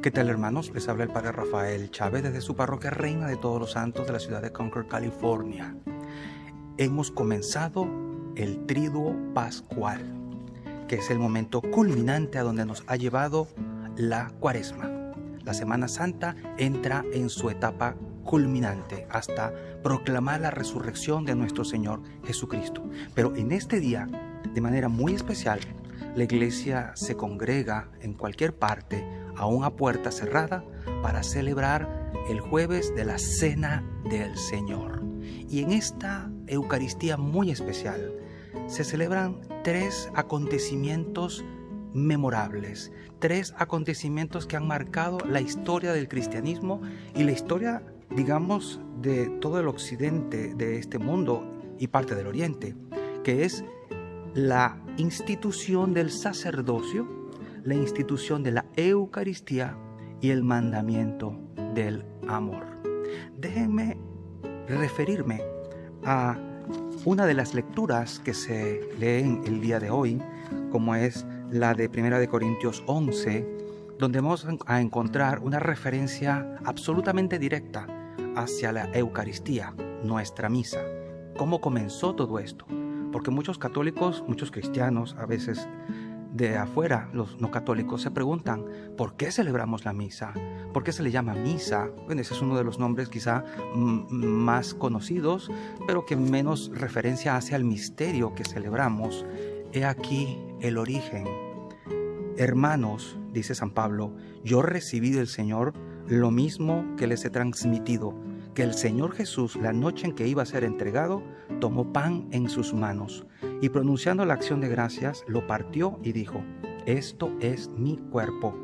¿Qué tal, hermanos? Les habla el Padre Rafael Chávez desde su parroquia Reina de Todos los Santos de la ciudad de Concord, California. Hemos comenzado el Triduo Pascual, que es el momento culminante a donde nos ha llevado la Cuaresma. La Semana Santa entra en su etapa culminante hasta proclamar la resurrección de nuestro Señor Jesucristo. Pero en este día, de manera muy especial, la iglesia se congrega en cualquier parte, aún a puerta cerrada, para celebrar el jueves de la Cena del Señor. Y en esta Eucaristía muy especial se celebran tres acontecimientos memorables, tres acontecimientos que han marcado la historia del cristianismo y la historia, digamos, de todo el occidente de este mundo y parte del oriente, que es la institución del sacerdocio, la institución de la Eucaristía y el mandamiento del amor. Déjenme referirme a una de las lecturas que se leen el día de hoy, como es la de 1 Corintios 11, donde vamos a encontrar una referencia absolutamente directa hacia la Eucaristía, nuestra misa. ¿Cómo comenzó todo esto? Porque muchos católicos, muchos cristianos, a veces de afuera, los no católicos, se preguntan ¿por qué celebramos la misa? ¿Por qué se le llama misa? Bueno, ese es uno de los nombres quizá más conocidos, pero que menos referencia hace al misterio que celebramos. He aquí el origen. Hermanos, dice San Pablo, yo recibí del Señor lo mismo que les he transmitido, que el Señor Jesús, la noche en que iba a ser entregado, tomó pan en sus manos y pronunciando la acción de gracias, lo partió y dijo, esto es mi cuerpo,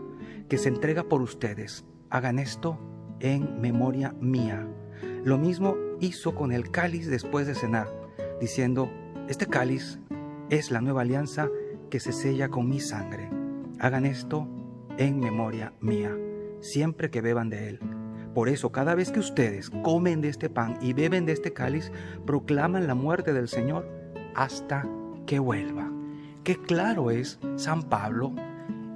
que se entrega por ustedes. Hagan esto en memoria mía. Lo mismo hizo con el cáliz después de cenar, diciendo, este cáliz es la nueva alianza que se sella con mi sangre. Hagan esto en memoria mía, siempre que beban de él. Por eso, cada vez que ustedes comen de este pan y beben de este cáliz, proclaman la muerte del Señor hasta que vuelva. Qué claro es San Pablo,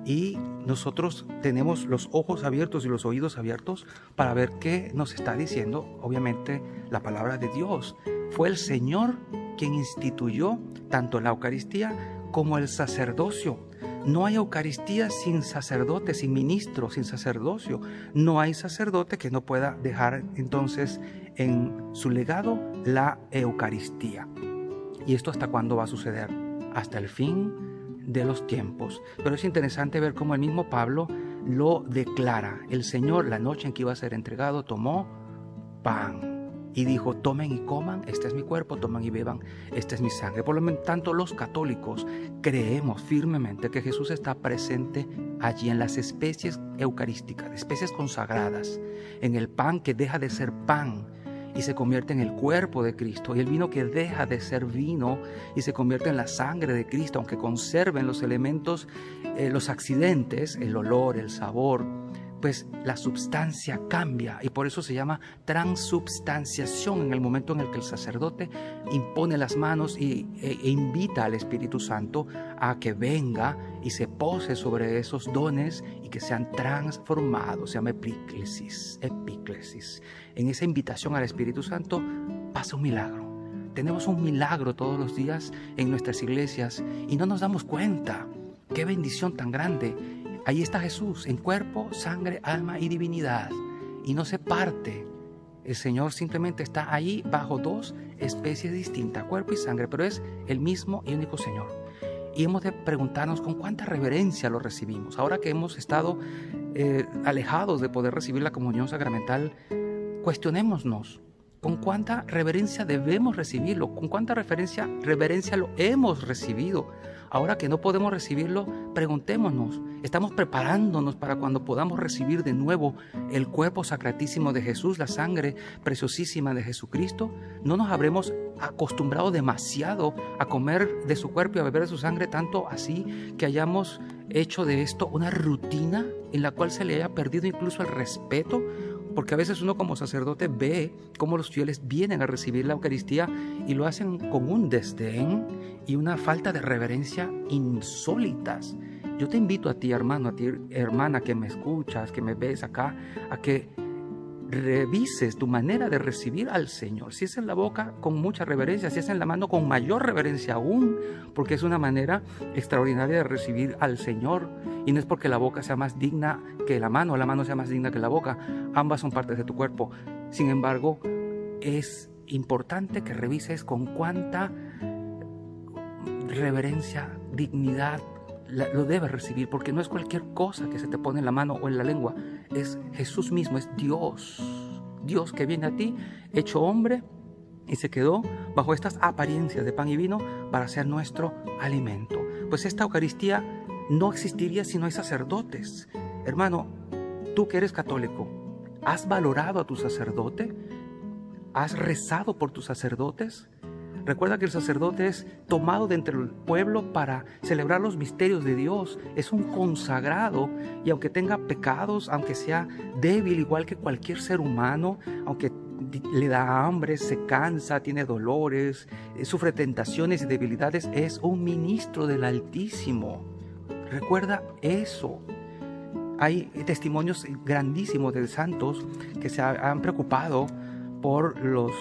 y nosotros tenemos los ojos abiertos y los oídos abiertos para ver qué nos está diciendo, obviamente, la palabra de Dios. Fue el Señor quien instituyó tanto la Eucaristía como el sacerdocio. No hay Eucaristía sin sacerdote, sin ministro, sin sacerdocio. No hay sacerdote que no pueda dejar entonces en su legado la Eucaristía. ¿Y esto hasta cuándo va a suceder? Hasta el fin de los tiempos. Pero es interesante ver cómo el mismo Pablo lo declara. El Señor, la noche en que iba a ser entregado, tomó pan y dijo, tomen y coman, este es mi cuerpo, toman y beban, esta es mi sangre. Por lo tanto, los católicos creemos firmemente que Jesús está presente allí en las especies eucarísticas, especies consagradas, en el pan que deja de ser pan y se convierte en el cuerpo de Cristo, y el vino que deja de ser vino y se convierte en la sangre de Cristo, aunque conserven los elementos, los accidentes, el olor, el sabor, pues la substancia cambia, y por eso se llama transubstanciación en el momento en el que el sacerdote impone las manos e invita al Espíritu Santo a que venga y se pose sobre esos dones y que sean transformados. Se llama epíclesis. En esa invitación al Espíritu Santo pasa un milagro. Tenemos un milagro todos los días en nuestras iglesias y no nos damos cuenta. ¡Qué bendición tan grande! Ahí está Jesús en cuerpo, sangre, alma y divinidad, y no se parte. El Señor simplemente está ahí bajo dos especies distintas, cuerpo y sangre, pero es el mismo y único Señor. Y hemos de preguntarnos con cuánta reverencia lo recibimos. Ahora que hemos estado alejados de poder recibir la comunión sacramental, cuestionémonos con cuánta reverencia debemos recibirlo, con cuánta reverencia lo hemos recibido. Ahora que no podemos recibirlo, preguntémonos, ¿estamos preparándonos para cuando podamos recibir de nuevo el cuerpo sacratísimo de Jesús, la sangre preciosísima de Jesucristo? ¿No nos habremos acostumbrado demasiado a comer de su cuerpo y a beber de su sangre, tanto así que hayamos hecho de esto una rutina en la cual se le haya perdido incluso el respeto? Porque a veces uno como sacerdote ve cómo los fieles vienen a recibir la Eucaristía y lo hacen con un desdén y una falta de reverencia insólitas. Yo te invito a ti, hermano, a ti, hermana, que me escuchas, que me ves acá, a que revises tu manera de recibir al Señor. Si es en la boca, con mucha reverencia; si es en la mano, con mayor reverencia aún, porque es una manera extraordinaria de recibir al Señor. Y no es porque la boca sea más digna que la mano, o la mano sea más digna que la boca. Ambas son partes de tu cuerpo. Sin embargo, es importante que revises con cuánta reverencia, dignidad lo debes recibir, porque no es cualquier cosa que se te pone en la mano o en la lengua. Es Jesús mismo, es Dios que viene a ti, hecho hombre, y se quedó bajo estas apariencias de pan y vino para ser nuestro alimento. Pues esta Eucaristía no existiría si no hay sacerdotes. Hermano, tú que eres católico, ¿has valorado a tu sacerdote? ¿Has rezado por tus sacerdotes? Recuerda que el sacerdote es tomado de entre el pueblo para celebrar los misterios de Dios. Es un consagrado, y aunque tenga pecados, aunque sea débil igual que cualquier ser humano, aunque le da hambre, se cansa, tiene dolores, sufre tentaciones y debilidades, es un ministro del Altísimo. Recuerda eso. Hay testimonios grandísimos de santos que se han preocupado por los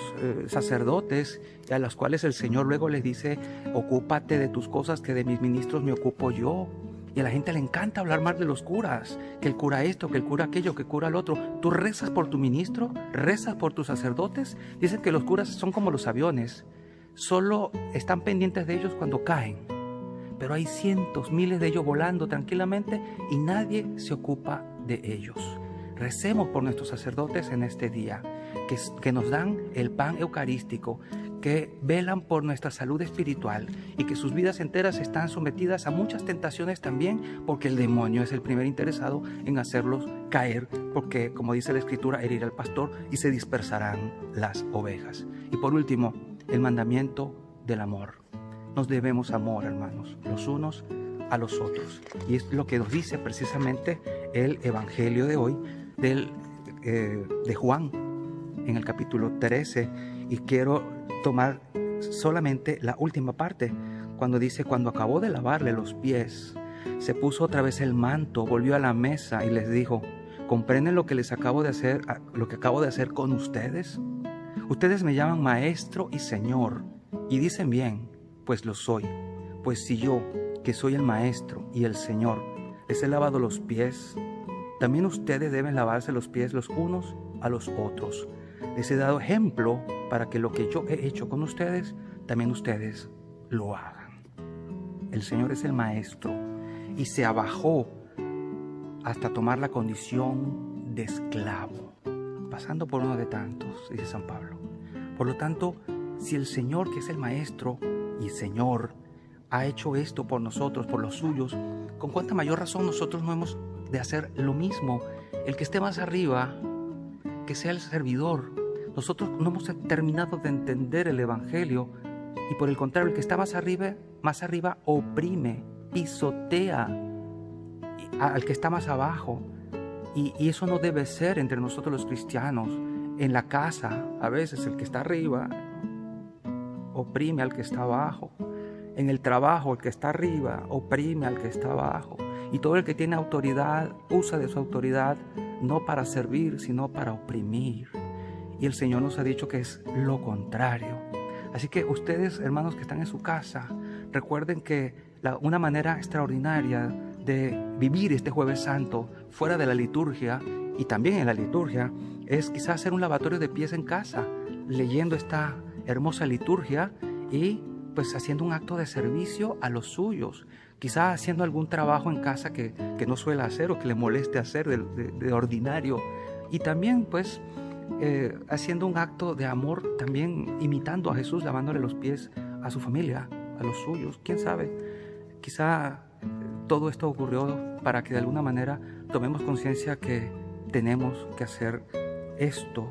sacerdotes, a los cuales el Señor luego les dice: ocúpate de tus cosas, que de mis ministros me ocupo yo. Y a la gente le encanta hablar mal de los curas, que el cura esto, que el cura aquello, que el cura lo otro. ¿Tú rezas por tu ministro? ¿Rezas por tus sacerdotes? Dicen que los curas son como los aviones, solo están pendientes de ellos cuando caen, pero hay cientos, miles de ellos volando tranquilamente y nadie se ocupa de ellos. Recemos por nuestros sacerdotes en este día, que nos dan el pan eucarístico, que velan por nuestra salud espiritual, y que sus vidas enteras están sometidas a muchas tentaciones también, porque el demonio es el primer interesado en hacerlos caer, porque, como dice la Escritura, herirá al pastor y se dispersarán las ovejas. Y por último, el mandamiento del amor. Nos debemos amor, hermanos, los unos a los otros. Y es lo que nos dice precisamente el Evangelio de hoy de Juan, en el capítulo 13. Y quiero tomar solamente la última parte, cuando dice: cuando acabó de lavarle los pies, se puso otra vez el manto, volvió a la mesa y les dijo: ¿comprenden lo que acabo de hacer con ustedes? Ustedes me llaman maestro y señor, y dicen bien, pues lo soy. Pues si yo, que soy el maestro y el señor, les he lavado los pies, también ustedes deben lavarse los pies los unos a los otros. Les he dado ejemplo para que lo que yo he hecho con ustedes, también ustedes lo hagan. El Señor es el maestro y se abajó hasta tomar la condición de esclavo, pasando por uno de tantos, dice San Pablo. Por lo tanto, si el Señor, que es el maestro y Señor, ha hecho esto por nosotros, por los suyos, con cuánta mayor razón nosotros no hemos de hacer lo mismo. El que esté más arriba, que sea el servidor. Nosotros no hemos terminado de entender el Evangelio, y por el contrario, el que está más arriba oprime, pisotea al que está más abajo. Y eso no debe ser entre nosotros los cristianos. En la casa, a veces el que está arriba oprime al que está abajo. En el trabajo, el que está arriba oprime al que está abajo. Y todo el que tiene autoridad usa de su autoridad no para servir, sino para oprimir. Y el Señor nos ha dicho que es lo contrario. Así que ustedes, hermanos que están en su casa, recuerden que una manera extraordinaria de vivir este Jueves Santo fuera de la liturgia y también en la liturgia es quizás hacer un lavatorio de pies en casa, leyendo esta hermosa liturgia y pues haciendo un acto de servicio a los suyos, quizás haciendo algún trabajo en casa que no suele hacer o que le moleste hacer de ordinario, y también pues haciendo un acto de amor, también imitando a Jesús, lavándole los pies a su familia, a los suyos. ¿Quién sabe? Quizá todo esto ocurrió para que de alguna manera tomemos conciencia que tenemos que hacer esto,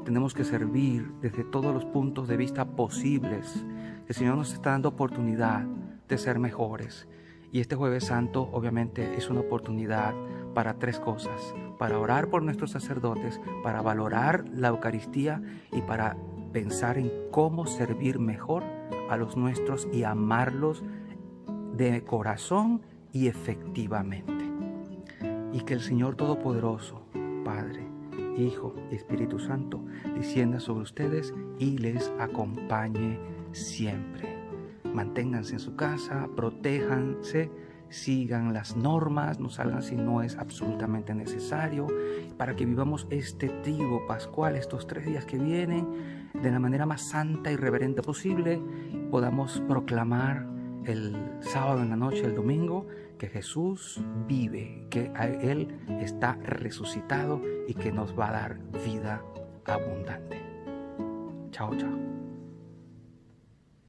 tenemos que servir desde todos los puntos de vista posibles. El Señor nos está dando oportunidad de ser mejores. Y este Jueves Santo obviamente es una oportunidad para tres cosas: para orar por nuestros sacerdotes, para valorar la Eucaristía y para pensar en cómo servir mejor a los nuestros y amarlos de corazón y efectivamente. Y que el Señor Todopoderoso, Padre, Hijo y Espíritu Santo, descienda sobre ustedes y les acompañe siempre. Manténganse en su casa, protéjanse, sigan las normas, no salgan si no es absolutamente necesario, para que vivamos este triduo pascual, estos 3 días que vienen, de la manera más santa y reverente posible. Podamos proclamar el sábado en la noche, el domingo, que Jesús vive, que Él está resucitado y que nos va a dar vida abundante. Chao, chao.